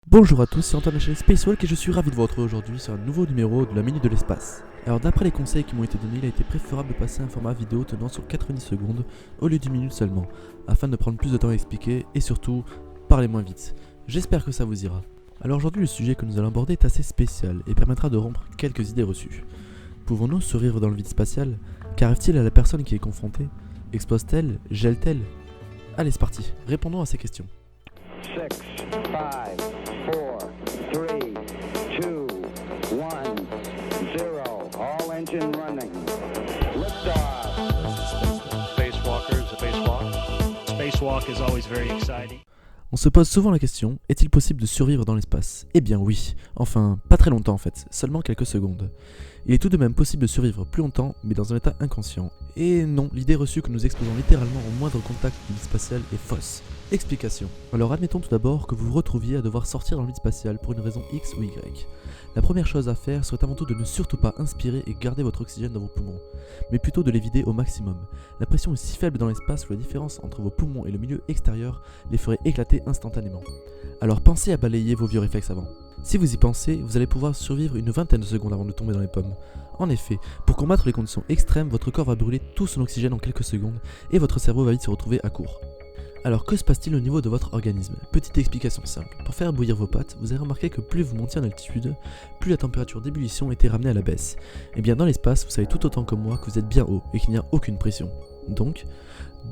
Bonjour à tous, c'est Antoine de la chaîne Spacewalk et je suis ravi de vous retrouver aujourd'hui sur un nouveau numéro de la Minute de l'Espace. Alors d'après les conseils qui m'ont été donnés, il a été préférable de passer un format vidéo tenant sur 90 secondes au lieu d'une minute seulement, afin de prendre plus de temps à expliquer et surtout parler moins vite. J'espère que ça vous ira. Alors aujourd'hui le sujet que nous allons aborder est assez spécial et permettra de rompre quelques idées reçues. Pouvons-nous survivre dans le vide spatial? Qu'arrive-t-il à la personne qui est confrontée? Explose-t-elle? Gèle-t-elle? Allez c'est parti, répondons à ces questions. 6, 5, 4, 3, 2, 1, 0. All engine running. Liftoff. Spacewalkers, a spacewalk. Spacewalk is always very exciting. On se pose souvent la question, est-il possible de survivre dans l'espace? Eh bien oui, enfin pas très longtemps en fait, seulement quelques secondes. Il est tout de même possible de survivre plus longtemps, mais dans un état inconscient. Et non, l'idée reçue que nous exposons littéralement au moindre contact du vide spatial est fausse. Explication. Alors admettons tout d'abord que vous vous retrouviez à devoir sortir dans le vide spatial pour une raison X ou Y. La première chose à faire serait avant tout de ne surtout pas inspirer et garder votre oxygène dans vos poumons, mais plutôt de les vider au maximum. La pression est si faible dans l'espace que la différence entre vos poumons et le milieu extérieur les ferait éclater instantanément. Alors pensez à balayer vos vieux réflexes avant. Si vous y pensez, vous allez pouvoir survivre une vingtaine de secondes avant de tomber dans les pommes. En effet, pour combattre les conditions extrêmes, votre corps va brûler tout son oxygène en quelques secondes et votre cerveau va vite se retrouver à court. Alors que se passe-t-il au niveau de votre organisme? Petite explication simple. Pour faire bouillir vos pâtes, vous avez remarqué que plus vous montiez en altitude, plus la température d'ébullition était ramenée à la baisse. Et bien dans l'espace, vous savez tout autant que moi que vous êtes bien haut et qu'il n'y a aucune pression. Donc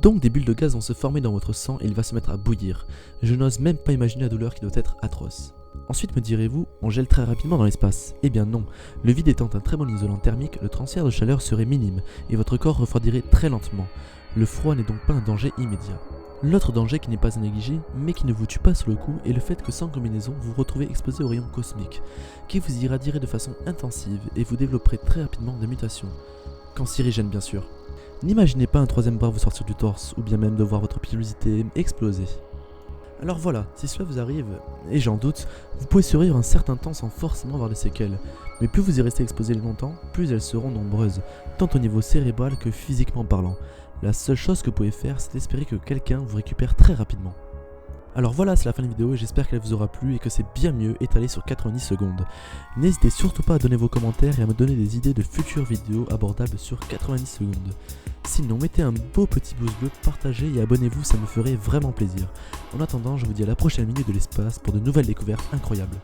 des bulles de gaz vont se former dans votre sang et il va se mettre à bouillir. Je n'ose même pas imaginer la douleur qui doit être atroce. Ensuite me direz-vous, on gèle très rapidement dans l'espace. Eh bien non, le vide étant un très bon isolant thermique, le transfert de chaleur serait minime et votre corps refroidirait très lentement. Le froid n'est donc pas un danger immédiat. L'autre danger qui n'est pas à négliger, mais qui ne vous tue pas sur le coup, est le fait que sans combinaison, vous vous retrouvez exposé aux rayons cosmiques, qui vous irradierez de façon intensive et vous développerez très rapidement des mutations. Cancérigènes bien sûr. N'imaginez pas un troisième bras vous sortir du torse, ou bien même de voir votre pilosité exploser. Alors voilà, si cela vous arrive, et j'en doute, vous pouvez survivre un certain temps sans forcément avoir des séquelles. Mais plus vous y restez exposé longtemps, plus elles seront nombreuses, tant au niveau cérébral que physiquement parlant. La seule chose que vous pouvez faire, c'est espérer que quelqu'un vous récupère très rapidement. Alors voilà, c'est la fin de la vidéo et j'espère qu'elle vous aura plu et que c'est bien mieux étalé sur 90 secondes. N'hésitez surtout pas à donner vos commentaires et à me donner des idées de futures vidéos abordables sur 90 secondes. Sinon, mettez un beau petit pouce bleu, partagez et abonnez-vous, ça me ferait vraiment plaisir. En attendant, je vous dis à la prochaine minute de l'espace pour de nouvelles découvertes incroyables.